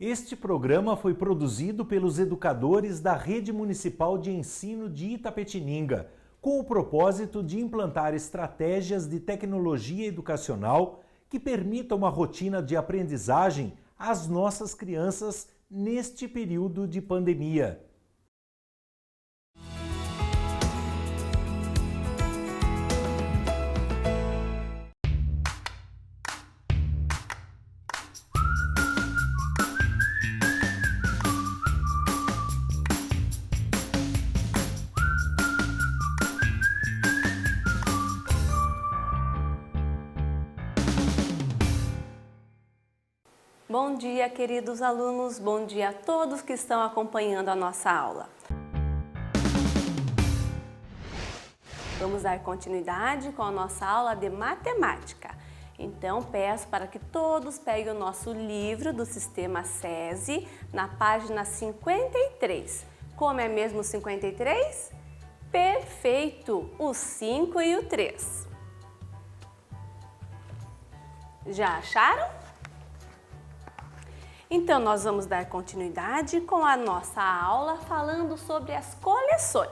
Este programa foi produzido pelos educadores da Rede Municipal de Ensino de Itapetininga, com o propósito de implantar estratégias de tecnologia educacional que permitam uma rotina de aprendizagem às nossas crianças neste período de pandemia. Bom dia, queridos alunos, bom dia a todos que estão acompanhando a nossa aula. Vamos dar continuidade com a nossa aula de matemática. Então, peço para que todos peguem o nosso livro do Sistema SESI na página 53. Como é mesmo 53? Perfeito! O 5 e o 3. Já acharam? Então, nós vamos dar continuidade com a nossa aula falando sobre as coleções.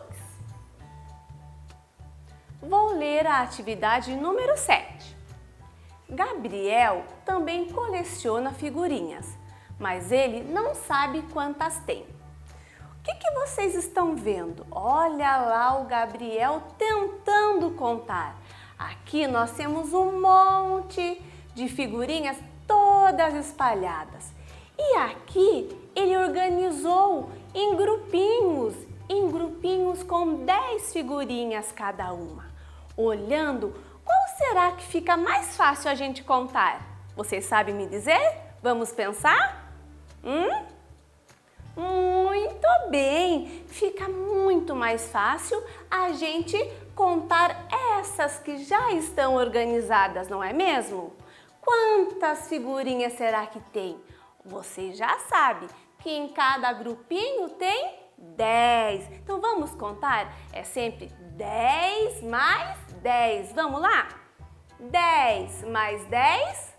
Vou ler a atividade número 7. Gabriel também coleciona figurinhas, mas ele não sabe quantas tem. O que vocês estão vendo? Olha lá o Gabriel tentando contar. Aqui nós temos um monte de figurinhas todas espalhadas. E aqui ele organizou em grupinhos com 10 figurinhas cada uma. Olhando, qual será que fica mais fácil a gente contar? Vocês sabem me dizer? Vamos pensar? Muito bem! Fica muito mais fácil a gente contar essas que já estão organizadas, não é mesmo? Quantas figurinhas será que tem? Você já sabe que em cada grupinho tem 10. Então vamos contar? É sempre 10 mais 10. Vamos lá? 10 mais 10,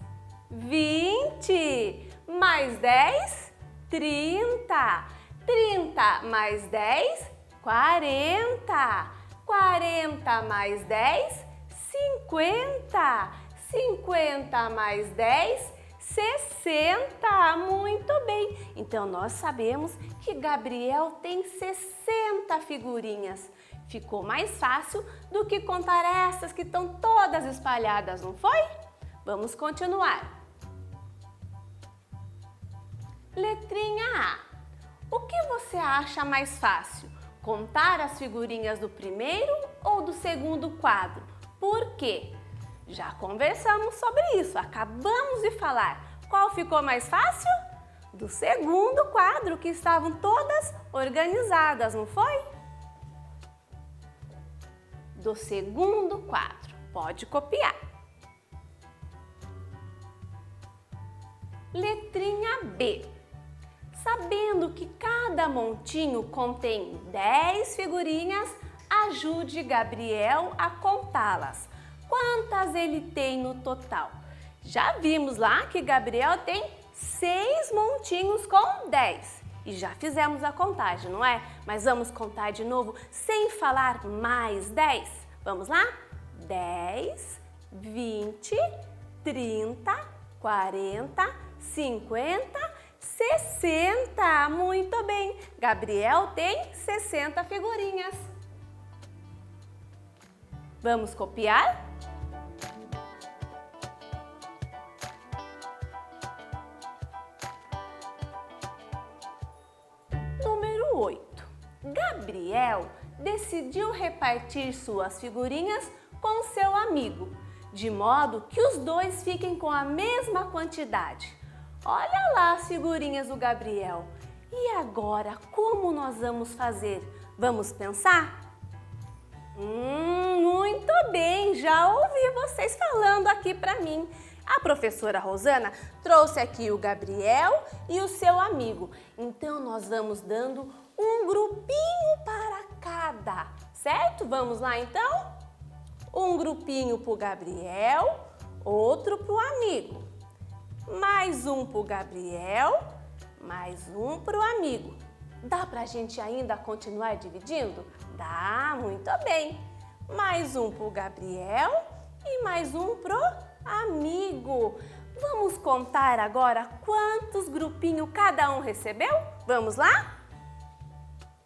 20. Mais 10, 30. 30 mais 10, 40. 40 mais 10, 50. 50 mais 10, 60, muito bem. Então, nós sabemos que Gabriel tem 60 figurinhas. Ficou mais fácil do que contar essas que estão todas espalhadas, não foi? Vamos continuar. Letrinha A. O que você acha mais fácil? Contar as figurinhas do primeiro ou do segundo quadro? Por quê? Já conversamos sobre isso, acabamos de falar. Qual ficou mais fácil? Do segundo quadro, que estavam todas organizadas, não foi? Do segundo quadro. Pode copiar. Letrinha B. Sabendo que cada montinho contém 10 figurinhas, ajude Gabriel a contá-las. Quantas ele tem no total? Já vimos lá que Gabriel tem 6 montinhos com 10. E já fizemos a contagem, não é? Mas vamos contar de novo sem falar mais 10. Vamos lá? 10, 20, 30, 40, 50, 60. Muito bem! Gabriel tem 60 figurinhas. Vamos copiar? Número 8. Gabriel decidiu repartir suas figurinhas com seu amigo, de modo que os dois fiquem com a mesma quantidade. Olha lá as figurinhas do Gabriel. E agora, como nós vamos fazer? Vamos pensar? Muito bem, já ouvi vocês falando aqui para mim. A professora Rosana trouxe aqui o Gabriel e o seu amigo. Então, nós vamos dando um grupinho para cada, certo? Vamos lá, então? Um grupinho para o Gabriel, outro para o amigo. Mais um para o Gabriel, mais um para o amigo. Dá para a gente ainda continuar dividindo? Dá, muito bem. Mais um para o Gabriel e mais um para o amigo. Vamos contar agora quantos grupinhos cada um recebeu? Vamos lá?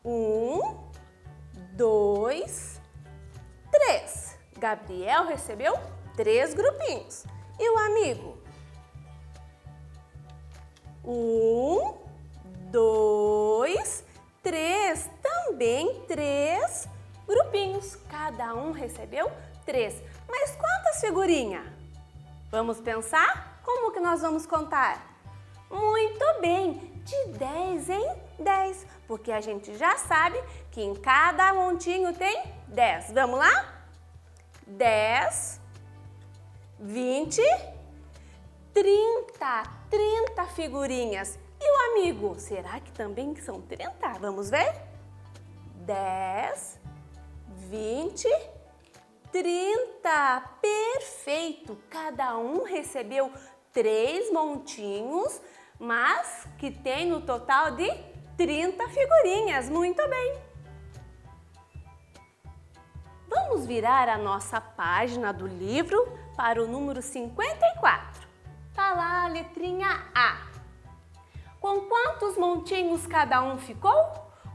1, 2, 3. Gabriel recebeu 3 grupinhos. E o amigo? 1, 2, 3. Também 3 grupinhos. Cada um recebeu 3. Mas quantas figurinhas? Vamos pensar? Como que nós vamos contar? Muito bem, de 10 em 10, porque a gente já sabe que em cada montinho tem 10. Vamos lá? 10, 20, 30 figurinhas. E o amigo, será que também são 30? Vamos ver? 10, 20, 30. Perfeito! Cada um recebeu 3 montinhos, mas que tem no total de 30 figurinhas. Muito bem! Vamos virar a nossa página do livro para o número 54. Tá lá a letrinha A. Com quantos montinhos cada um ficou?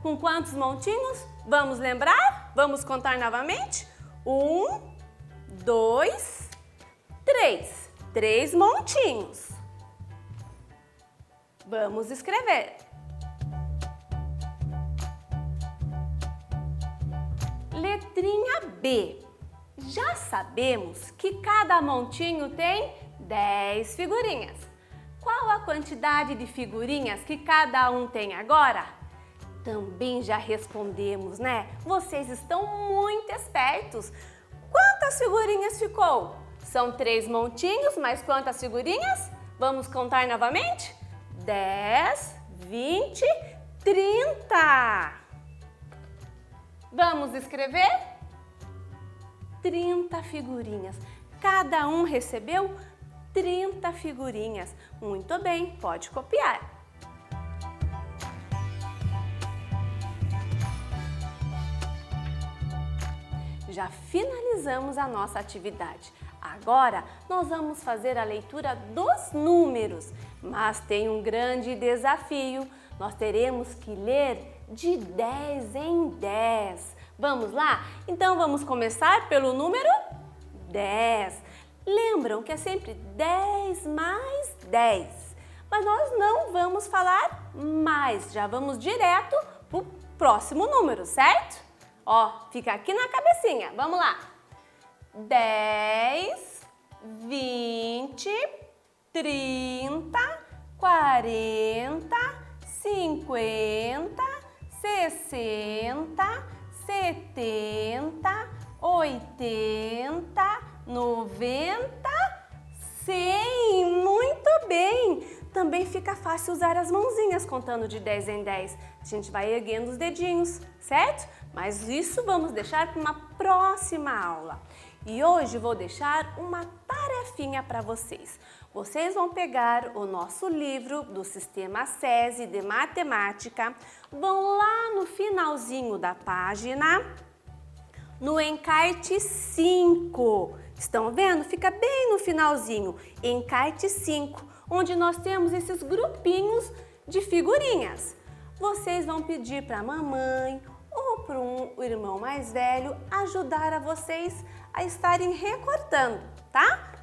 Com quantos montinhos? Vamos lembrar? Vamos contar novamente? 1, 2, 3. 3 montinhos. Vamos escrever. Letrinha B. Já sabemos que cada montinho tem 10 figurinhas. Qual a quantidade de figurinhas que cada um tem agora? Também já respondemos, né? Vocês estão muito espertos. Quantas figurinhas ficou? São 3 montinhos, mas quantas figurinhas? Vamos contar novamente? 10, 20, 30. Vamos escrever? 30 figurinhas. Cada um recebeu 30 figurinhas. Muito bem, pode copiar. Já finalizamos a nossa atividade. Agora nós vamos fazer a leitura dos números, mas tem um grande desafio. Nós teremos que ler de 10 em 10. Vamos lá? Então vamos começar pelo número 10. Lembram que é sempre 10 mais 10. Mas nós não vamos falar mais, já vamos direto para o próximo número, certo? Ó, fica aqui na cabecinha. Vamos lá. 10, 20, 30, 40, 50, 60, 70, 80, 90, 100. Muito bem! Também fica fácil usar as mãozinhas contando de 10 em 10. A gente vai erguendo os dedinhos, certo? Mas isso vamos deixar para uma próxima aula. E hoje vou deixar uma tarefinha para vocês. Vocês vão pegar o nosso livro do Sistema SESI de Matemática, vão lá no finalzinho da página, no encarte 5. Estão vendo? Fica bem no finalzinho, encarte 5, onde nós temos esses grupinhos de figurinhas. Vocês vão pedir para a mamãe ou para um irmão mais velho ajudar a vocês a estarem recortando, tá?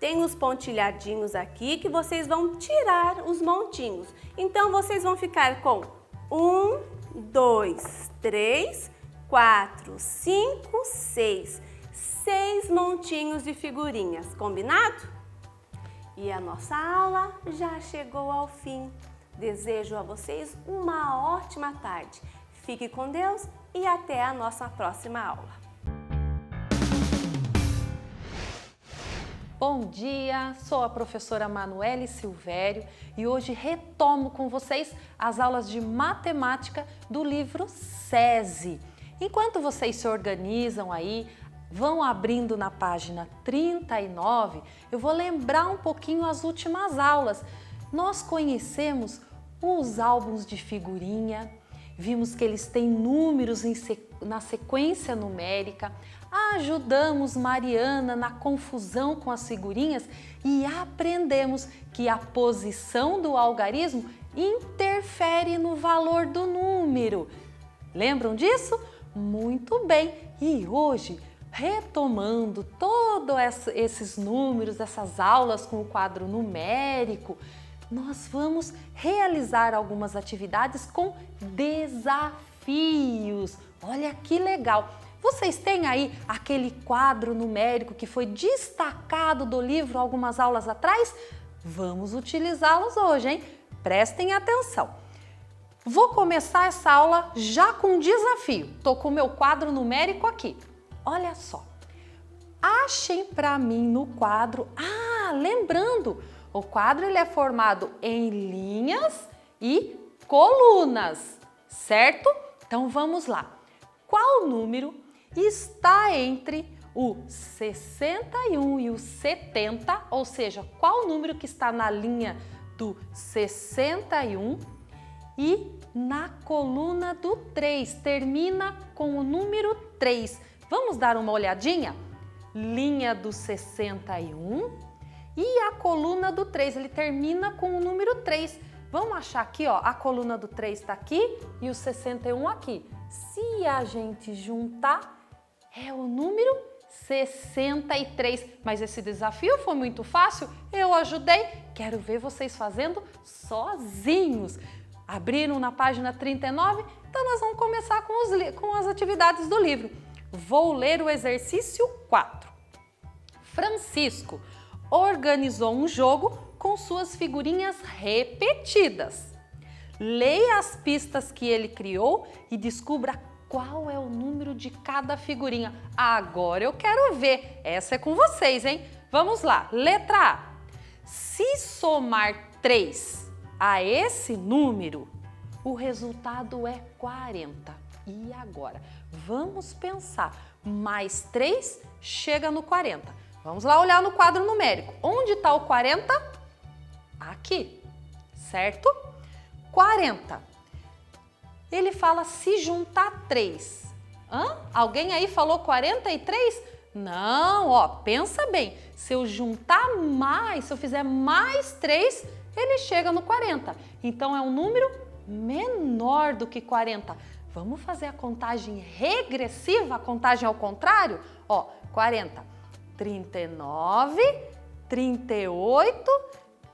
Tem os pontilhadinhos aqui que vocês vão tirar os montinhos. Então, vocês vão ficar com 1, 2, 3, 4, 5, 6. 6 montinhos de figurinhas, combinado? E a nossa aula já chegou ao fim. Desejo a vocês uma ótima tarde. Fique com Deus e até a nossa próxima aula. Bom dia, sou a professora Manuele Silvério e hoje retomo com vocês as aulas de matemática do livro SESI. Enquanto vocês se organizam aí, vão abrindo na página 39, eu vou lembrar um pouquinho as últimas aulas. Nós conhecemos os álbuns de figurinha, vimos que eles têm números na sequência numérica, ajudamos Mariana na confusão com as figurinhas e aprendemos que a posição do algarismo interfere no valor do número. Lembram disso? Muito bem! E hoje, retomando todos esses números, essas aulas com o quadro numérico, nós vamos realizar algumas atividades com desafios. Olha que legal! Vocês têm aí aquele quadro numérico que foi destacado do livro algumas aulas atrás? Vamos utilizá-los hoje, hein? Prestem atenção! Vou começar essa aula já com um desafio. Tô com o meu quadro numérico aqui. Olha só. Achem para mim no quadro. Lembrando, o quadro ele é formado em linhas e colunas, certo? Então vamos lá. Qual número está entre o 61 e o 70? Ou seja, qual número que está na linha do 61 e na coluna do 3, termina com o número 3. Vamos dar uma olhadinha? Linha do 61 e a coluna do 3, ele termina com o número 3. Vamos achar aqui, ó, a coluna do 3 está aqui e o 61 aqui. Se a gente juntar, é o número 63. Mas esse desafio foi muito fácil, eu ajudei. Quero ver vocês fazendo sozinhos. Abriram na página 39? Então nós vamos começar com as atividades do livro. Vou ler o exercício 4. Francisco organizou um jogo com suas figurinhas repetidas. Leia as pistas que ele criou e descubra qual é o número de cada figurinha. Agora eu quero ver. Essa é com vocês, hein? Vamos lá. Letra A. Se somar 3 a esse número, o resultado é 40. E agora? Vamos pensar. Mais 3 chega no 40. Vamos lá olhar no quadro numérico. Onde está o 40? Aqui, certo? 40. Ele fala se juntar 3. Alguém aí falou 43? Não, ó, pensa bem. Se eu juntar mais, se eu fizer mais 3, ele chega no 40. Então é um número menor do que 40. Vamos fazer a contagem regressiva, a contagem ao contrário? Ó, 40, 39, 38,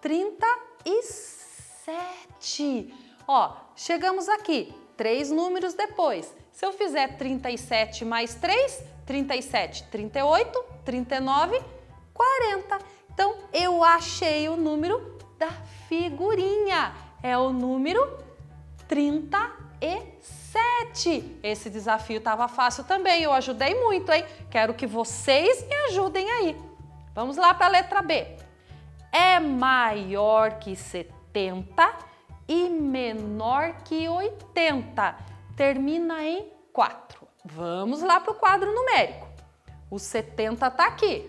37. Ó, chegamos aqui, 3 números depois. Se eu fizer 37 mais 3, 37, 38, 39, 40. Então, eu achei o número da figurinha. É o número 37. Esse desafio estava fácil também, eu ajudei muito, hein? Quero que vocês me ajudem aí. Vamos lá para a letra B. É maior que 70 e menor que 80. Termina em 4. Vamos lá para o quadro numérico. O 70 está aqui.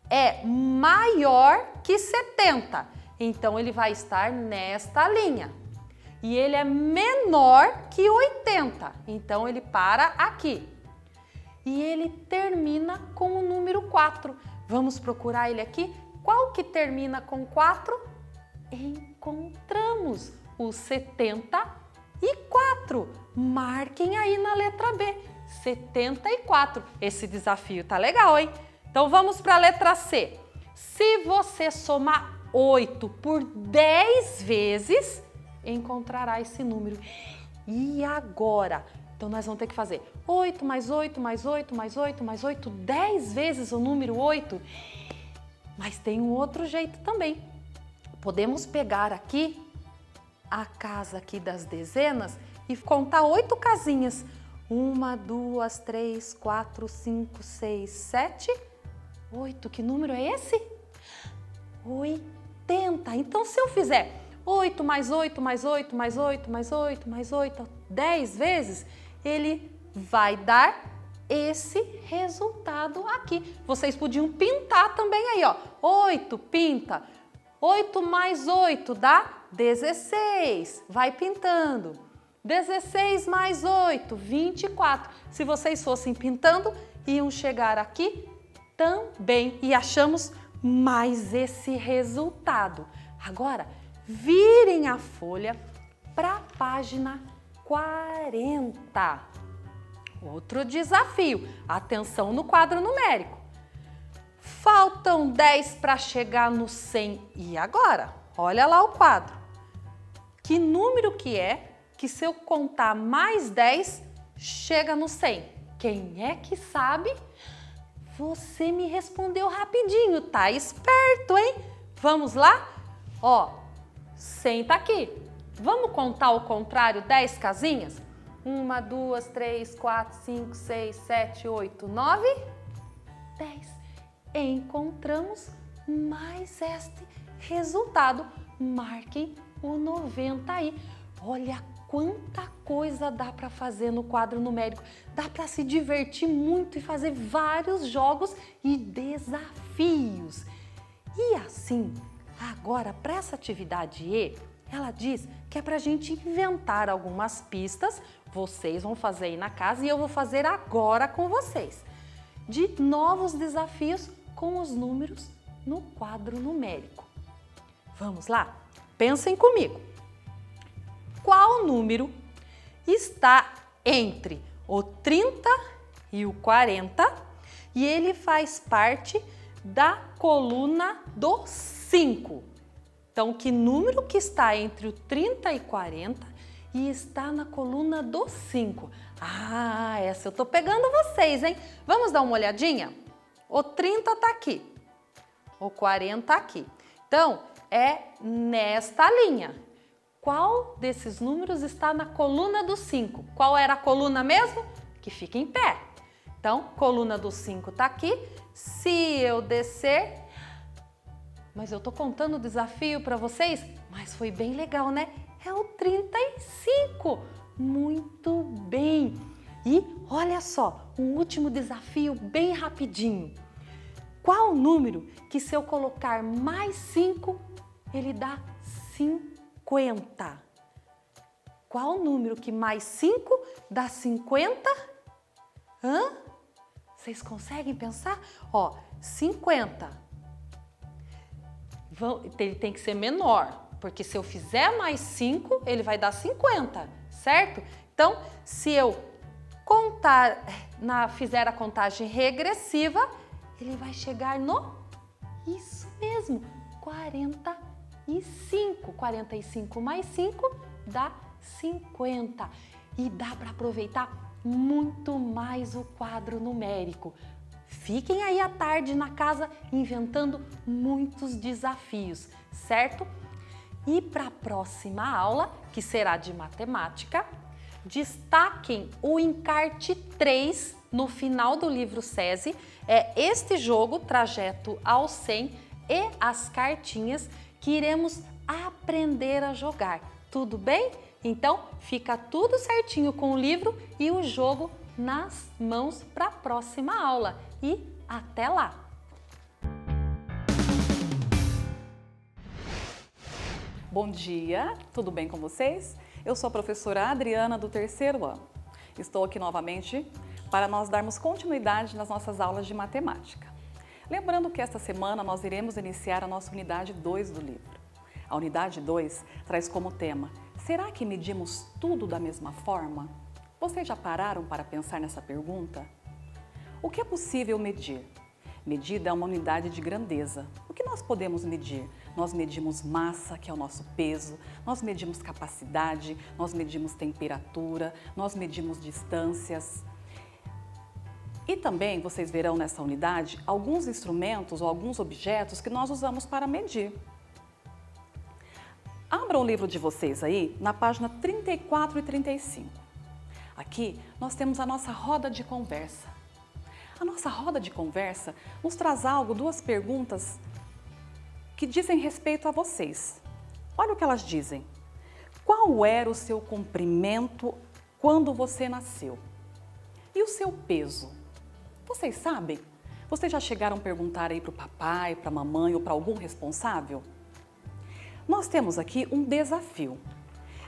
É maior que 70. Então, ele vai estar nesta linha. E ele é menor que 80. Então, ele para aqui. E ele termina com o número 4. Vamos procurar ele aqui? Qual que termina com 4? Encontramos o 74. Marquem aí na letra B. 74. Esse desafio tá legal, hein? Então vamos para a letra C. Se você somar 8 por 10 vezes, encontrará esse número. E agora? Então nós vamos ter que fazer 8 mais 8 mais 8 mais 8 mais 8, 10 vezes o número 8. Mas tem um outro jeito também. Podemos pegar aqui a casa aqui das dezenas e contar 8 casinhas. 1, 2, 3, 4, 5, 6, 7, 8. Que número é esse? 80. Então, se eu fizer 8 mais 8 mais 8 mais 8 mais 8 mais 8, 10 vezes, ele vai dar esse resultado aqui. Vocês podiam pintar também aí, ó. 8 pinta. 8 mais 8 dá 16, vai pintando. 16 mais 8, 24. Se vocês fossem pintando, iam chegar aqui também e achamos mais esse resultado. Agora, virem a folha para a página 40. Outro desafio, atenção no quadro numérico. Faltam 10 para chegar no 100 e agora? Olha lá o quadro. Que número que é que se eu contar mais 10 chega no 100? Quem é que sabe? Você me respondeu rapidinho, tá esperto, hein? Vamos lá? Ó, 100 tá aqui. Vamos contar ao contrário 10 casinhas? 1, 2, 3, 4, 5, 6, 7, 8, 9, 10. Encontramos mais este resultado. Marquem o 90 aí. Olha quanta coisa dá para fazer no quadro numérico. Dá para se divertir muito e fazer vários jogos e desafios. E assim, agora para essa atividade E, ela diz que é para a gente inventar algumas pistas. Vocês vão fazer aí na casa e eu vou fazer agora com vocês. De novos desafios com os números no quadro numérico. Vamos lá? Pensem comigo. Qual número está entre o 30 e o 40 e ele faz parte da coluna do 5? Então, que número que está entre o 30 e 40 e está na coluna do 5? Ah, essa eu tô pegando vocês, hein? Vamos dar uma olhadinha? O 30 tá aqui, o 40 aqui. Então, é nesta linha. Qual desses números está na coluna do 5? Qual era a coluna mesmo? Que fica em pé. Então, coluna do 5 tá aqui. Se eu descer... Mas eu tô contando o desafio para vocês, mas foi bem legal, né? É o 35. Muito bem. E olha só, um último desafio bem rapidinho. Qual o número que se eu colocar mais 5, ele dá 50? Qual o número que mais 5 dá 50? Hã? Vocês conseguem pensar? Ó, 50. Ele tem que ser menor, porque se eu fizer mais 5, ele vai dar 50, certo? Então, se eu contar, fizer a contagem regressiva, ele vai chegar no, isso mesmo, 45. 45 mais 5 dá 50. E dá para aproveitar muito mais o quadro numérico. Fiquem aí à tarde na casa inventando muitos desafios, certo? E para a próxima aula, que será de matemática, destaquem o encarte 3 no final do livro SESI. É este jogo, Trajeto ao 100 e as cartinhas que iremos aprender a jogar. Tudo bem? Então, fica tudo certinho com o livro e o jogo nas mãos para a próxima aula. E até lá! Bom dia, tudo bem com vocês? Eu sou a professora Adriana do 3º ano. Estou aqui novamente para nós darmos continuidade nas nossas aulas de matemática. Lembrando que esta semana nós iremos iniciar a nossa unidade 2 do livro. A unidade 2 traz como tema: será que medimos tudo da mesma forma? Vocês já pararam para pensar nessa pergunta? O que é possível medir? Medida é uma unidade de grandeza. O que nós podemos medir? Nós medimos massa, que é o nosso peso, nós medimos capacidade, nós medimos temperatura, nós medimos distâncias. E também vocês verão nessa unidade alguns instrumentos ou alguns objetos que nós usamos para medir. Abram o livro de vocês aí na página 34 e 35. Aqui nós temos a nossa roda de conversa. A nossa roda de conversa nos traz duas perguntas que dizem respeito a vocês. Olha o que elas dizem. Qual era o seu comprimento quando você nasceu? E o seu peso? Vocês sabem? Vocês já chegaram a perguntar aí para o papai, para a mamãe ou para algum responsável? nós temos aqui um desafio.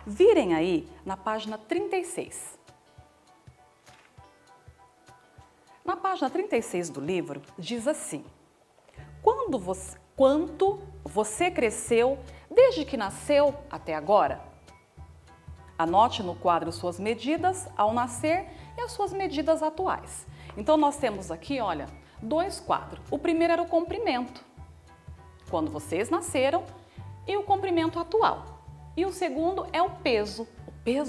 Virem aí na página 36. Na página 36 do livro, diz assim: quanto você cresceu desde que nasceu até agora? Anote no quadro suas medidas ao nascer e as suas medidas atuais. Então, nós temos aqui, olha, 2 quadros. O primeiro era o comprimento, quando vocês nasceram, e o comprimento atual. E o segundo é o peso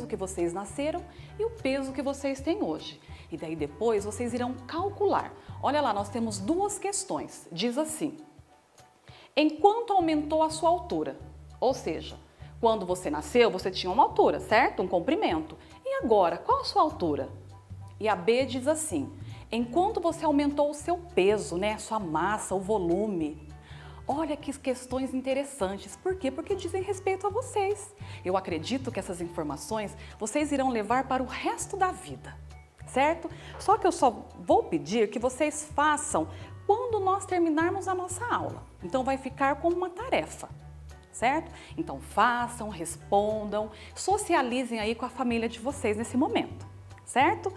que vocês nasceram e o peso que vocês têm hoje. E daí depois vocês irão calcular. Olha lá, nós temos 2 questões. Diz assim: em quanto aumentou a sua altura? Ou seja, quando você nasceu, você tinha uma altura, certo? Um comprimento. E agora, qual a sua altura? E a B diz assim: em quanto você aumentou o seu peso, né? Sua massa, o volume. Olha que questões interessantes. Por quê? Porque dizem respeito a vocês. Eu acredito que essas informações vocês irão levar para o resto da vida, certo? Só que eu só vou pedir que vocês façam quando nós terminarmos a nossa aula. Então vai ficar como uma tarefa, certo? Então façam, respondam, socializem aí com a família de vocês nesse momento, certo?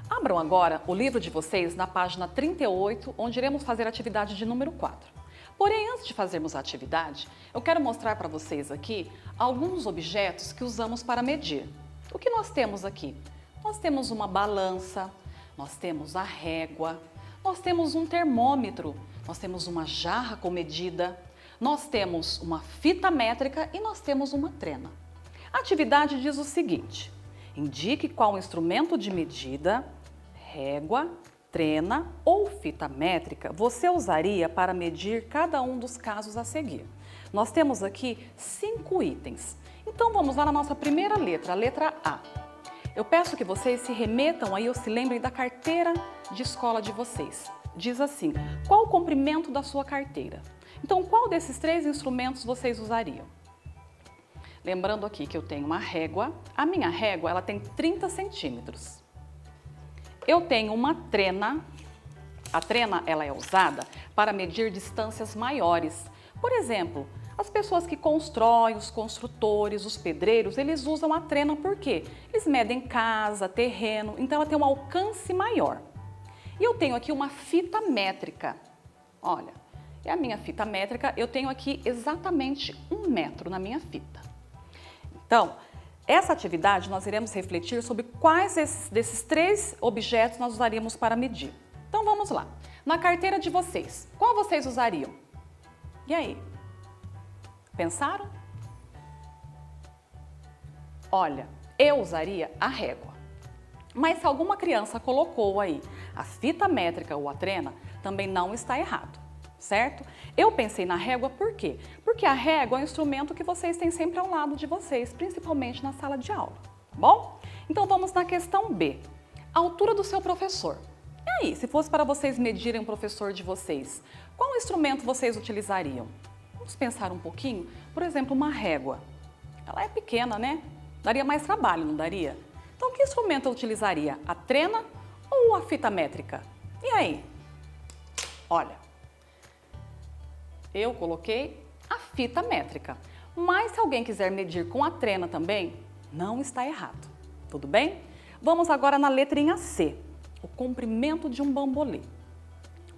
Abram agora o livro de vocês na página 38, onde iremos fazer a atividade de número 4. Porém, antes de fazermos a atividade, eu quero mostrar para vocês aqui alguns objetos que usamos para medir. O que nós temos aqui? Nós temos uma balança, nós temos a régua, nós temos um termômetro, nós temos uma jarra com medida, nós temos uma fita métrica e nós temos uma trena. A atividade diz o seguinte: indique qual instrumento de medida, régua, trena ou fita métrica você usaria para medir cada um dos casos a seguir. Nós temos aqui 5 itens. Então vamos lá na nossa primeira letra, a letra A. Eu peço que vocês se remetam aí ou se lembrem da carteira de escola de vocês. Diz assim: qual o comprimento da sua carteira? Então, qual desses 3 instrumentos vocês usariam? Lembrando aqui que eu tenho uma régua. A minha régua, ela tem 30 centímetros. Eu tenho uma trena. A trena, ela é usada para medir distâncias maiores. Por exemplo, as pessoas que constroem, os construtores, os pedreiros, eles usam a trena por quê? Eles medem casa, terreno, então ela tem um alcance maior. E eu tenho aqui uma fita métrica. Olha, e a minha fita métrica, eu tenho aqui exatamente 1 metro na minha fita. Então, essa atividade nós iremos refletir sobre quais desses 3 objetos nós usaríamos para medir. Então vamos lá. Na carteira de vocês, qual vocês usariam? E aí? Pensaram? Olha, eu usaria a régua. Mas se alguma criança colocou aí a fita métrica ou a trena, também não está errado, certo? Eu pensei na régua por quê? Porque a régua é um instrumento que vocês têm sempre ao lado de vocês, principalmente na sala de aula, bom? Então vamos na questão B, a altura do seu professor. E aí, se fosse para vocês medirem o professor de vocês, qual instrumento vocês utilizariam? Vamos pensar um pouquinho, por exemplo, uma régua. Ela é pequena, né? Daria mais trabalho, não daria? Então, que instrumento eu utilizaria? A trena ou a fita métrica? E aí? Olha, eu coloquei a fita métrica, mas se alguém quiser medir com a trena também, não está errado, tudo bem? Vamos agora na letrinha C, o comprimento de um bambolê.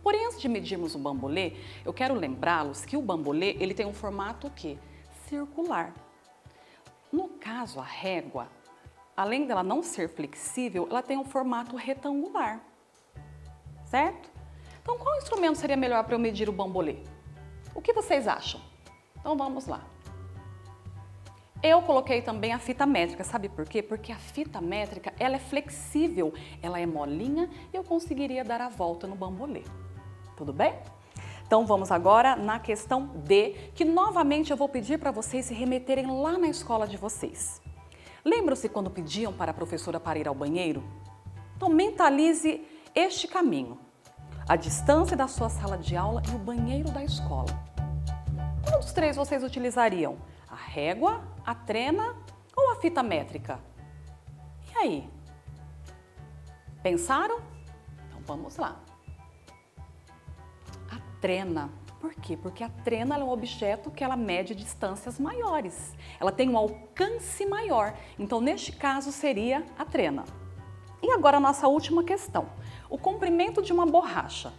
Porém, antes de medirmos o bambolê, eu quero lembrá-los que o bambolê ele tem um formato o quê? Circular. No caso, a régua, além dela não ser flexível, ela tem um formato retangular, certo? Então, qual instrumento seria melhor para eu medir o bambolê? O que vocês acham? Então, vamos lá. Eu coloquei também a fita métrica, sabe por quê? Porque a fita métrica, ela é flexível, ela é molinha e eu conseguiria dar a volta no bambolê. Tudo bem? Então, vamos agora na questão D, que novamente eu vou pedir para vocês se remeterem lá na escola de vocês. Lembram-se quando pediam para a professora para ir ao banheiro? Então, mentalize este caminho. A distância da sua sala de aula e o banheiro da escola. Qual dos 3 vocês utilizariam? A régua, a trena ou a fita métrica? E aí? Pensaram? Então vamos lá. A trena. Por quê? Porque a trena é um objeto que ela mede distâncias maiores. Ela tem um alcance maior. Então, neste caso, seria a trena. E agora a nossa última questão. O comprimento de uma borracha.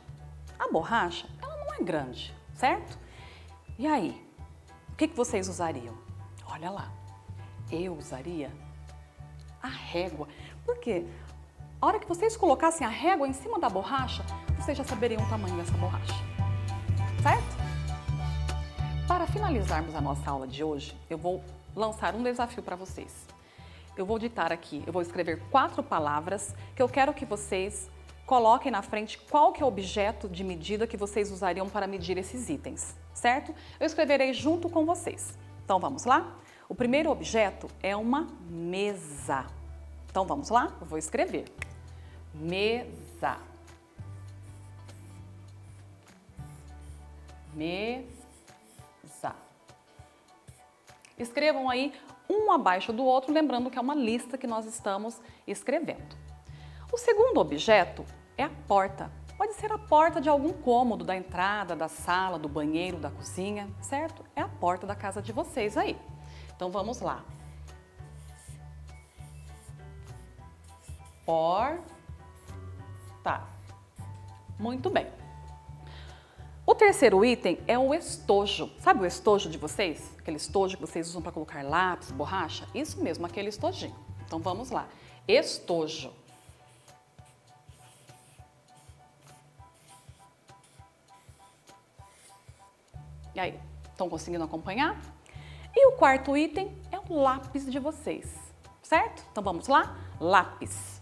A borracha, ela não é grande, certo? E aí, o que vocês usariam? Olha lá, eu usaria a régua. Por quê? A hora que vocês colocassem a régua em cima da borracha, vocês já saberiam o tamanho dessa borracha, certo? Para finalizarmos a nossa aula de hoje, eu vou lançar um desafio para vocês. Eu vou ditar aqui, eu vou escrever 4 palavras que eu quero que vocês coloquem na frente qual que é o objeto de medida que vocês usariam para medir esses itens, certo? Eu escreverei junto com vocês. Então vamos lá? O primeiro objeto é uma mesa. Então vamos lá? Eu vou escrever. Mesa. Mesa. Escrevam aí um abaixo do outro, lembrando que é uma lista que nós estamos escrevendo. O segundo objeto é a porta. Pode ser a porta de algum cômodo, da entrada, da sala, do banheiro, da cozinha, certo? É a porta da casa de vocês aí. Então vamos lá. Porta. Muito bem. O terceiro item é o estojo. Sabe o estojo de vocês? Aquele estojo que vocês usam para colocar lápis, borracha? Isso mesmo, aquele estojinho. Então vamos lá. Estojo. E aí, estão conseguindo acompanhar? E o quarto item é o lápis de vocês, certo? Então vamos lá? Lápis.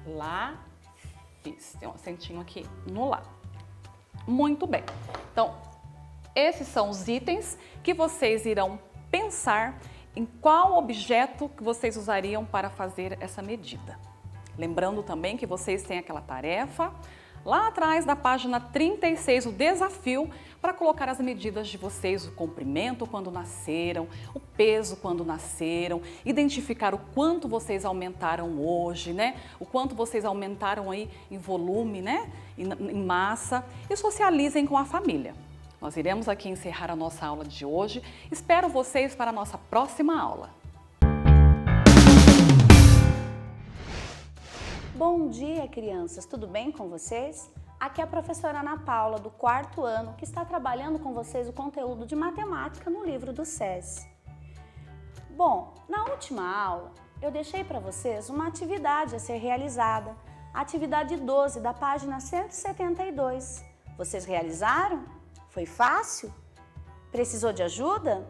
Lápis. Tem um acentinho aqui no lá. Muito bem. Então, esses são os itens que vocês irão pensar em qual objeto que vocês usariam para fazer essa medida. Lembrando também que vocês têm aquela tarefa lá atrás da página 36, o desafio para colocar as medidas de vocês, o comprimento quando nasceram, o peso quando nasceram, identificar o quanto vocês aumentaram hoje, né? O quanto vocês aumentaram aí em volume, né? Em massa, e socializem com a família. Nós iremos aqui encerrar a nossa aula de hoje. Espero vocês para a nossa próxima aula. Bom dia, crianças! Tudo bem com vocês? Aqui é a professora Ana Paula, do 4º ano, que está trabalhando com vocês o conteúdo de matemática no livro do SESI. Bom, na última aula, eu deixei para vocês uma atividade a ser realizada, a atividade 12, da página 172. Vocês realizaram? Foi fácil? Precisou de ajuda?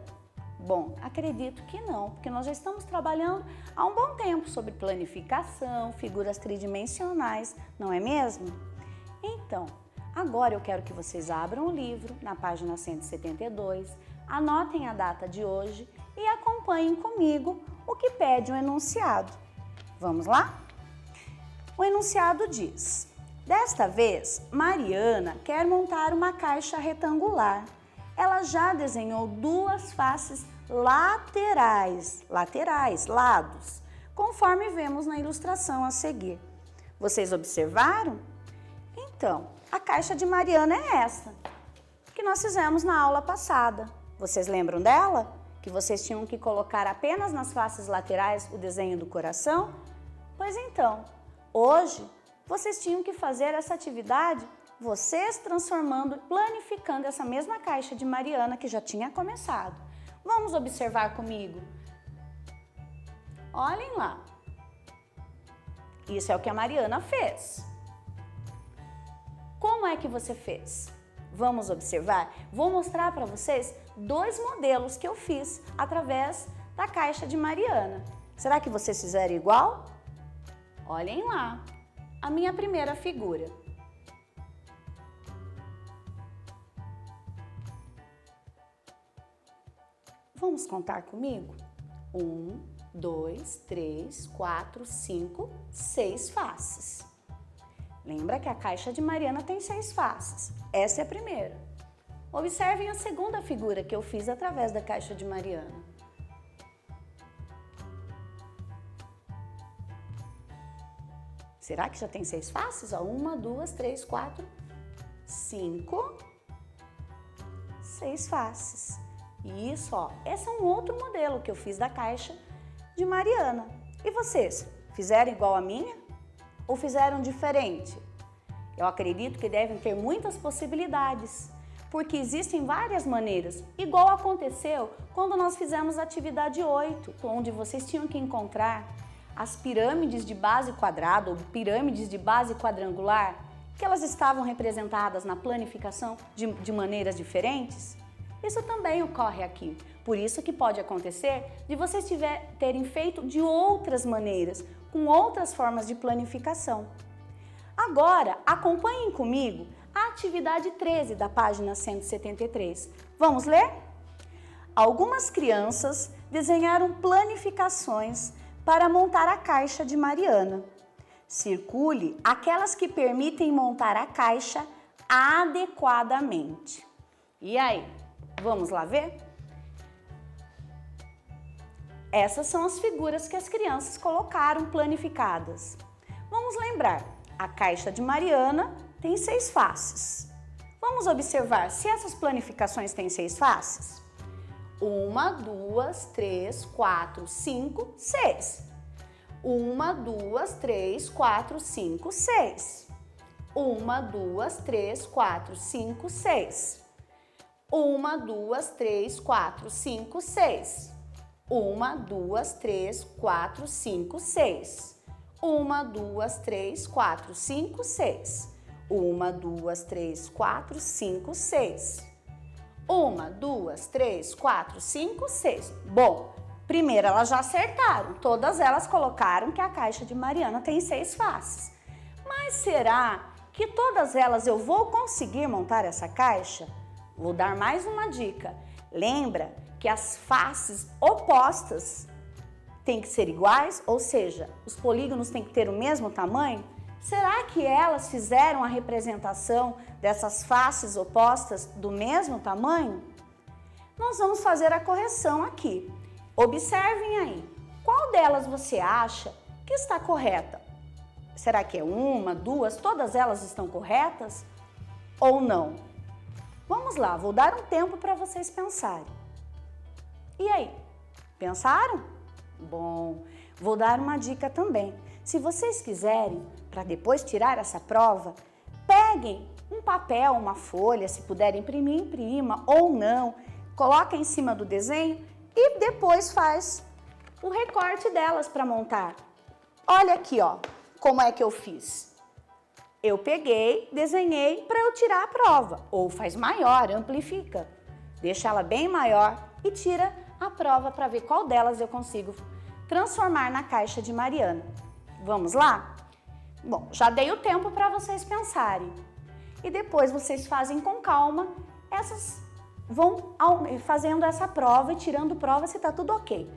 Bom, acredito que não, porque nós já estamos trabalhando há um bom tempo sobre planificação, figuras tridimensionais, não é mesmo? Então, agora eu quero que vocês abram o livro na página 172, anotem a data de hoje e acompanhem comigo o que pede o enunciado. Vamos lá? O enunciado diz: desta vez, Mariana quer montar uma caixa retangular. Ela já desenhou 2 faces lados, conforme vemos na ilustração a seguir. Vocês observaram? Então, a caixa de Mariana é essa, que nós fizemos na aula passada. Vocês lembram dela? Que vocês tinham que colocar apenas nas faces laterais o desenho do coração? Pois então, hoje vocês tinham que fazer essa atividade, vocês transformando e planificando essa mesma caixa de Mariana que já tinha começado. Vamos observar comigo. Olhem lá. Isso é o que a Mariana fez. Como é que você fez? Vamos observar? Vou mostrar para vocês 2 modelos que eu fiz através da caixa de Mariana. Será que vocês fizeram igual? Olhem lá. A minha primeira figura. Vamos contar comigo? 1, 2, 3, 4, 5, 6 faces. Lembra que a caixa de Mariana tem 6 faces. Essa é a primeira. Observem a segunda figura que eu fiz através da caixa de Mariana. Será que já tem 6 faces? Ó, 1, 2, 3, 4, 5, 6 faces. Isso, ó. Esse é um outro modelo que eu fiz da caixa de Mariana. E vocês? Fizeram igual a minha? Ou fizeram diferente? Eu acredito que devem ter muitas possibilidades, porque existem várias maneiras, igual aconteceu quando nós fizemos a atividade 8, onde vocês tinham que encontrar as pirâmides de base quadrada ou pirâmides de base quadrangular, que elas estavam representadas na planificação de maneiras diferentes. Isso também ocorre aqui, por isso que pode acontecer de vocês terem feito de outras maneiras, com outras formas de planificação. Agora, acompanhem comigo a atividade 13 da página 173. Vamos ler? Algumas crianças desenharam planificações para montar a caixa de Mariana. Circule aquelas que permitem montar a caixa adequadamente. E aí, vamos lá ver? Essas são as figuras que as crianças colocaram planificadas. Vamos lembrar, a caixa de Mariana tem 6 faces. Vamos observar se essas planificações têm 6 faces. 1, 2, 3, 4, 5, 6. 1, 2, 3, 4, 5, 6. 1, 2, 3, 4, 5, 6. 1, 2, 3, 4, 5, 6. 1, 2, 3, 4, 5, 6. 1, 2, 3, 4, 5, 6. 1, 2, 3, 4, 5, 6. 1, 2, 3, 4, 5, 6. Bom, primeiro elas já acertaram. Todas elas colocaram que a caixa de Mariana tem 6 faces. Mas será que todas elas eu vou conseguir montar essa caixa? Vou dar mais uma dica. Lembra que as faces opostas têm que ser iguais? Ou seja, os polígonos têm que ter o mesmo tamanho? Será que elas fizeram a representação dessas faces opostas do mesmo tamanho? Nós vamos fazer a correção aqui. Observem aí. Qual delas você acha que está correta? Será que é 1, 2, todas elas estão corretas? Ou não? Vamos lá, vou dar um tempo para vocês pensarem. E aí, pensaram? Bom, vou dar uma dica também. Se vocês quiserem, para depois tirar essa prova, peguem um papel, uma folha, se puderem imprimir, imprima ou não, coloca em cima do desenho e depois faz o recorte delas para montar. Olha aqui, ó, como é que eu fiz. Eu peguei, desenhei para eu tirar a prova, ou faz maior, amplifica. Deixa ela bem maior e tira a prova para ver qual delas eu consigo transformar na caixa de Mariana. Vamos lá? Bom, já dei o tempo para vocês pensarem. E depois vocês fazem com calma, essas vão fazendo essa prova e tirando prova se está tudo ok.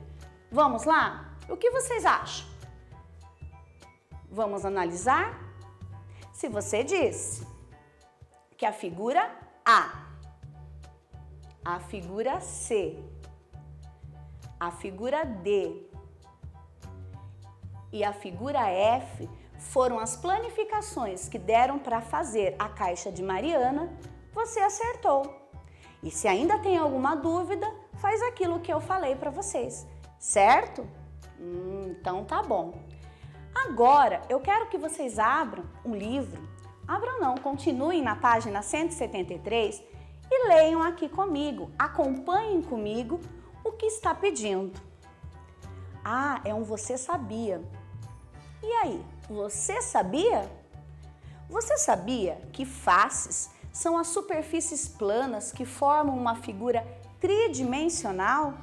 Vamos lá? O que vocês acham? Vamos analisar? Se você disse que a figura A figura C, a figura D e a figura F foram as planificações que deram para fazer a caixa de Mariana, você acertou. E se ainda tem alguma dúvida, faz aquilo que eu falei para vocês, certo? Então tá bom. Agora, eu quero que vocês abram um livro. Abram não, continuem na página 173 e leiam aqui comigo. Acompanhem comigo o que está pedindo. Ah, é um você sabia. E aí, você sabia? Você sabia que faces são as superfícies planas que formam uma figura tridimensional?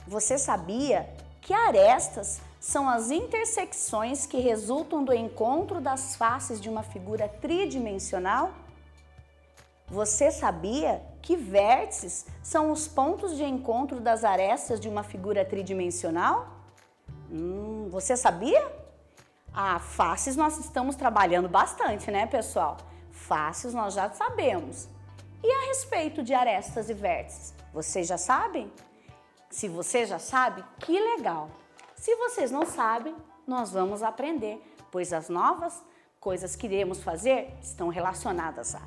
Você sabia que arestas são as intersecções que resultam do encontro das faces de uma figura tridimensional? Você sabia que vértices são os pontos de encontro das arestas de uma figura tridimensional? Você sabia? Faces nós estamos trabalhando bastante, né, pessoal? Faces nós já sabemos. E a respeito de arestas e vértices, vocês já sabem? Se você já sabe, que legal! Se vocês não sabem, nós vamos aprender pois as novas coisas que iremos fazer estão relacionadas a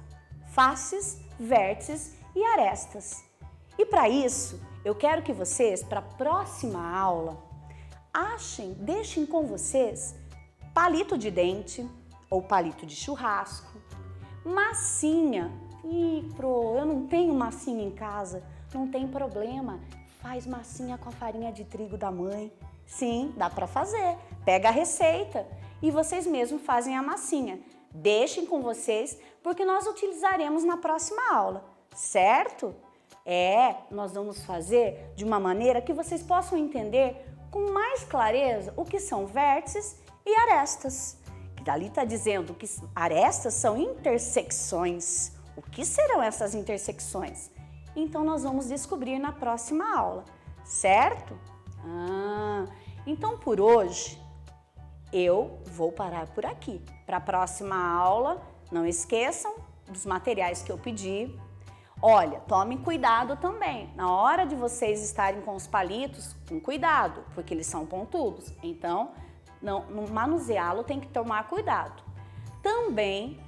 faces, vértices e arestas. E para isso, eu quero que vocês, para a próxima aula, deixem com vocês palito de dente ou palito de churrasco, massinha. Eu não tenho massinha em casa. Não tem problema, faz massinha com a farinha de trigo da mãe. Sim, dá para fazer. Pega a receita e vocês mesmos fazem a massinha. Deixem com vocês, porque nós utilizaremos na próxima aula, certo? Nós vamos fazer de uma maneira que vocês possam entender com mais clareza o que são vértices e arestas. Que dali está dizendo que arestas são intersecções. O que serão essas intersecções? Então nós vamos descobrir na próxima aula, certo? Então por hoje eu vou parar por aqui. Para a próxima aula, não esqueçam dos materiais que eu pedi. Olha, tomem cuidado também. Na hora de vocês estarem com os palitos, com cuidado, porque eles são pontudos. Então, no manuseá-lo tem que tomar cuidado. Também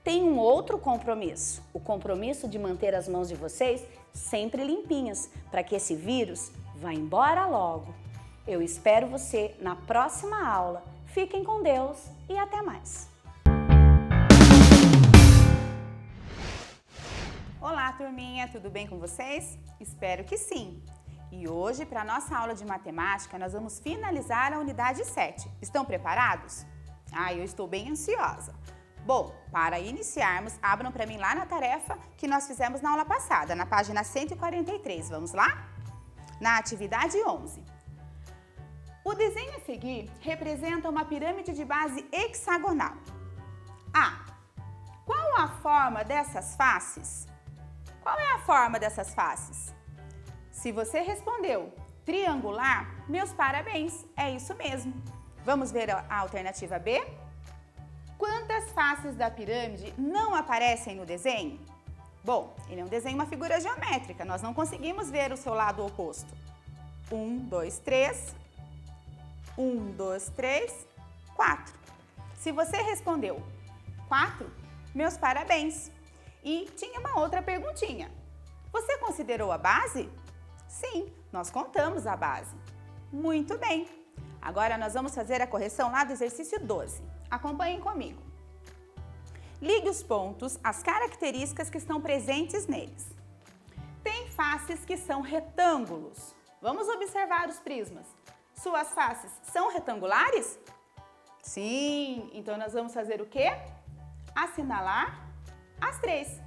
tem um outro compromisso. O compromisso de manter as mãos de vocês sempre limpinhas, para que esse vírus vá embora logo. Eu espero você na próxima aula. Fiquem com Deus e até mais. Olá, turminha, tudo bem com vocês? Espero que sim! E hoje, para a nossa aula de matemática, nós vamos finalizar a unidade 7. Estão preparados? Eu estou bem ansiosa. Bom, para iniciarmos, abram para mim lá na tarefa que nós fizemos na aula passada, na página 143. Vamos lá? Na atividade 11. O desenho a seguir representa uma pirâmide de base hexagonal. Qual a forma dessas faces? Qual é a forma dessas faces? Se você respondeu triangular, meus parabéns, é isso mesmo. Vamos ver a alternativa B? Quantas faces da pirâmide não aparecem no desenho? Bom, ele é um desenho, uma figura geométrica, nós não conseguimos ver o seu lado oposto. 1, 2, 3. 1, 2, 3, 4. Se você respondeu 4, meus parabéns. E tinha uma outra perguntinha. Você considerou a base? Sim, nós contamos a base. Muito bem. Agora nós vamos fazer a correção lá do exercício 12. Acompanhem comigo. Ligue os pontos às características que estão presentes neles. Tem faces que são retângulos. Vamos observar os prismas. Suas faces são retangulares? Sim, então nós vamos fazer o quê? Assinalar as 3.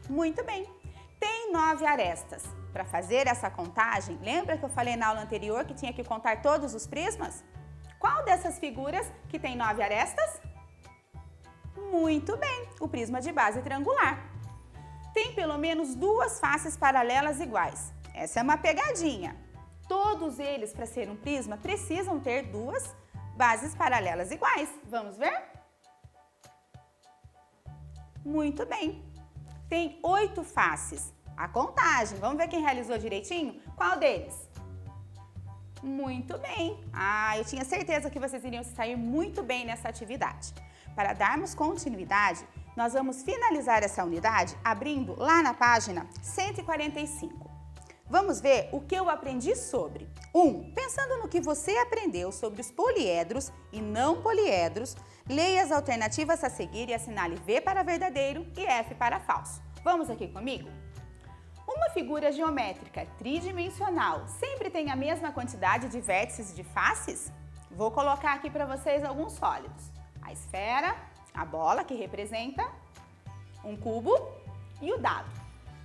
Muito bem. Tem 9 arestas. Para fazer essa contagem, lembra que eu falei na aula anterior que tinha que contar todos os prismas? Qual dessas figuras que tem 9 arestas? Muito bem, o prisma de base triangular. Tem pelo menos 2 faces paralelas iguais. Essa é uma pegadinha. Todos eles, para ser um prisma, precisam ter 2 bases paralelas iguais. Vamos ver? Muito bem. Tem 8 faces. A contagem, vamos ver quem realizou direitinho? Qual deles? Muito bem. Eu tinha certeza que vocês iriam se sair muito bem nessa atividade. Para darmos continuidade, nós vamos finalizar essa unidade abrindo lá na página 145. Vamos ver o que eu aprendi sobre. 1. Pensando no que você aprendeu sobre os poliedros e não poliedros, leia as alternativas a seguir e assinale V para verdadeiro e F para falso. Vamos aqui comigo? Uma figura geométrica tridimensional sempre tem a mesma quantidade de vértices e de faces? Vou colocar aqui para vocês alguns sólidos. A esfera, a bola, que representa um cubo, e o dado.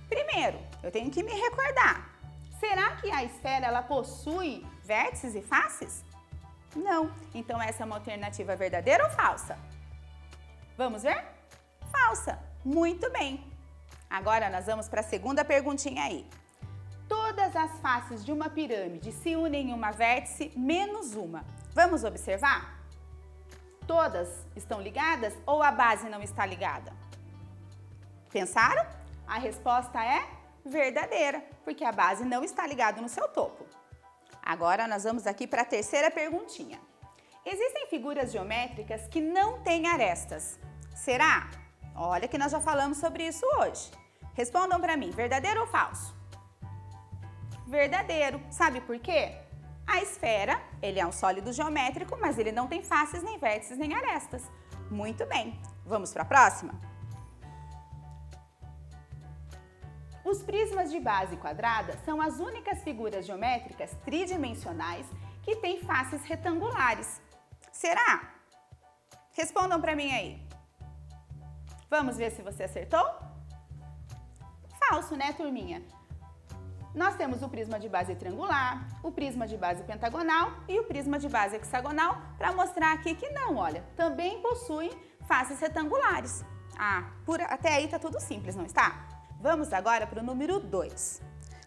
Primeiro, eu tenho que me recordar. Será que a esfera ela possui vértices e faces? Não. Então essa é uma alternativa verdadeira ou falsa? Vamos ver? Falsa. Muito bem. Agora nós vamos para a segunda perguntinha aí. Todas as faces de uma pirâmide se unem em uma vértice menos uma. Vamos observar? Todas estão ligadas ou a base não está ligada? Pensaram? A resposta é verdadeira, porque a base não está ligada no seu topo. Agora nós vamos aqui para a terceira perguntinha. existem figuras geométricas que não têm arestas. Será? Olha que nós já falamos sobre isso hoje. Respondam para mim, verdadeiro ou falso? Verdadeiro. Sabe por quê? A esfera, ele é um sólido geométrico, mas ele não tem faces, nem vértices, nem arestas. Muito bem. Vamos para a próxima? Os prismas de base quadrada são as únicas figuras geométricas tridimensionais que têm faces retangulares. Será? Respondam para mim aí. Vamos ver se você acertou? Falso, né, turminha? Nós temos o prisma de base triangular, o prisma de base pentagonal e o prisma de base hexagonal para mostrar aqui que não, olha, também possuem faces retangulares. Até aí tá tudo simples, não está? Vamos agora para o número 2.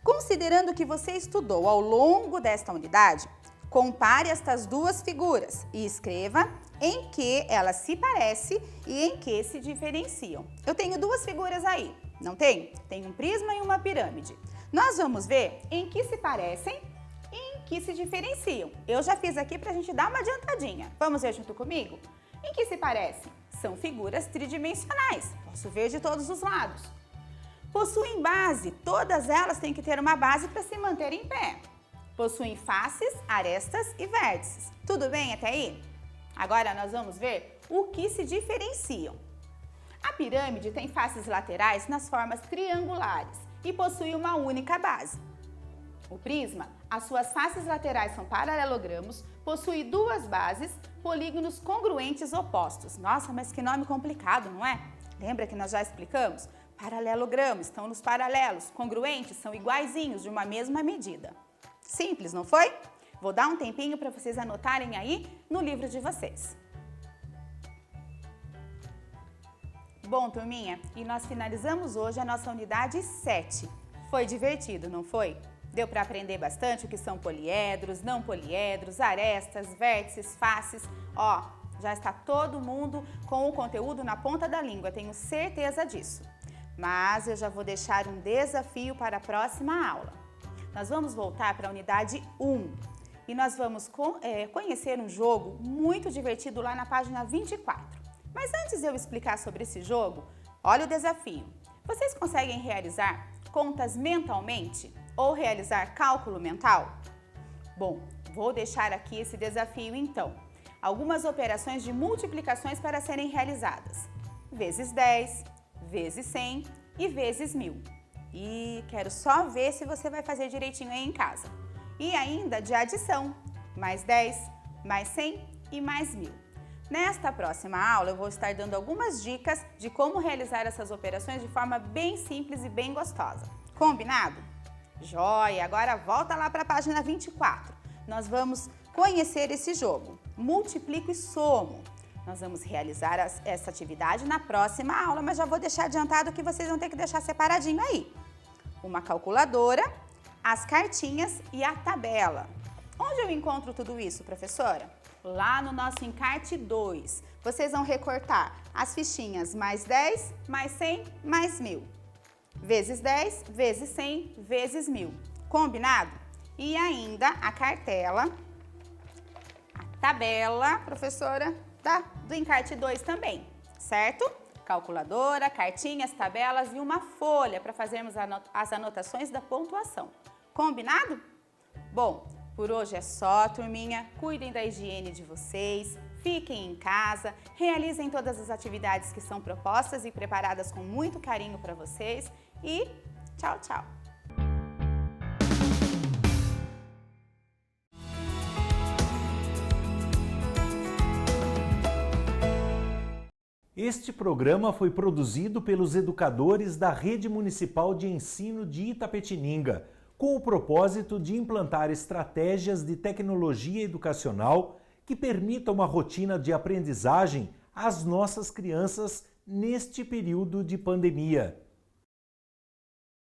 Considerando que você estudou ao longo desta unidade, compare estas duas figuras e escreva em que elas se parecem e em que se diferenciam. Eu tenho duas figuras aí, não tem? Tem um prisma e uma pirâmide. Nós vamos ver em que se parecem e em que se diferenciam. Eu já fiz aqui para a gente dar uma adiantadinha. Vamos ver junto comigo? Em que se parecem? São figuras tridimensionais. Posso ver de todos os lados. Possuem base. Todas elas têm que ter uma base para se manter em pé. Possuem faces, arestas e vértices. Tudo bem até aí? Agora nós vamos ver o que se diferenciam. A pirâmide tem faces laterais nas formas triangulares e possui uma única base. O prisma, as suas faces laterais são paralelogramos, possui duas bases, polígonos congruentes opostos. Nossa, mas que nome complicado, não é? Lembra que nós já explicamos? Paralelogramo, estão nos paralelos, congruentes são iguaizinhos de uma mesma medida. Simples, não foi? Vou dar um tempinho para vocês anotarem aí no livro de vocês. Bom, turminha, e nós finalizamos hoje a nossa unidade 7. Foi divertido, não foi? Deu para aprender bastante o que são poliedros, não poliedros, arestas, vértices, faces. Ó, já está todo mundo com o conteúdo na ponta da língua, tenho certeza disso. Mas eu já vou deixar um desafio para a próxima aula. Nós vamos voltar para a unidade 1 e nós vamos conhecer um jogo muito divertido lá na página 24. Mas antes de eu explicar sobre esse jogo, olha o desafio. Vocês conseguem realizar contas mentalmente ou realizar cálculo mental? Bom, vou deixar aqui esse desafio então. Algumas operações de multiplicações para serem realizadas. Vezes 10, vezes 100 e vezes 1000. E quero só ver se você vai fazer direitinho aí em casa. E ainda de adição, mais 10, mais 100 e mais 1000. Nesta próxima aula eu vou estar dando algumas dicas de como realizar essas operações de forma bem simples e bem gostosa. Combinado? Joia! Agora volta lá para a página 24. Nós vamos conhecer esse jogo. Multiplico e somo. Nós vamos realizar essa atividade na próxima aula, mas já vou deixar adiantado que vocês vão ter que deixar separadinho aí. Uma calculadora, as cartinhas e a tabela. Onde eu encontro tudo isso, professora? Lá no nosso encarte 2. Vocês vão recortar as fichinhas mais 10, mais 100, mais 1000. Vezes 10, vezes 100, vezes 1000. Combinado? E ainda a cartela, a tabela, professora, do encarte 2 também, certo? Calculadora, cartinhas, tabelas e uma folha para fazermos as anotações da pontuação. Combinado? Bom, por hoje é só, turminha. Cuidem da higiene de vocês, fiquem em casa, realizem todas as atividades que são propostas e preparadas com muito carinho para vocês e tchau, tchau! Este programa foi produzido pelos educadores da Rede Municipal de Ensino de Itapetininga, com o propósito de implantar estratégias de tecnologia educacional que permitam uma rotina de aprendizagem às nossas crianças neste período de pandemia.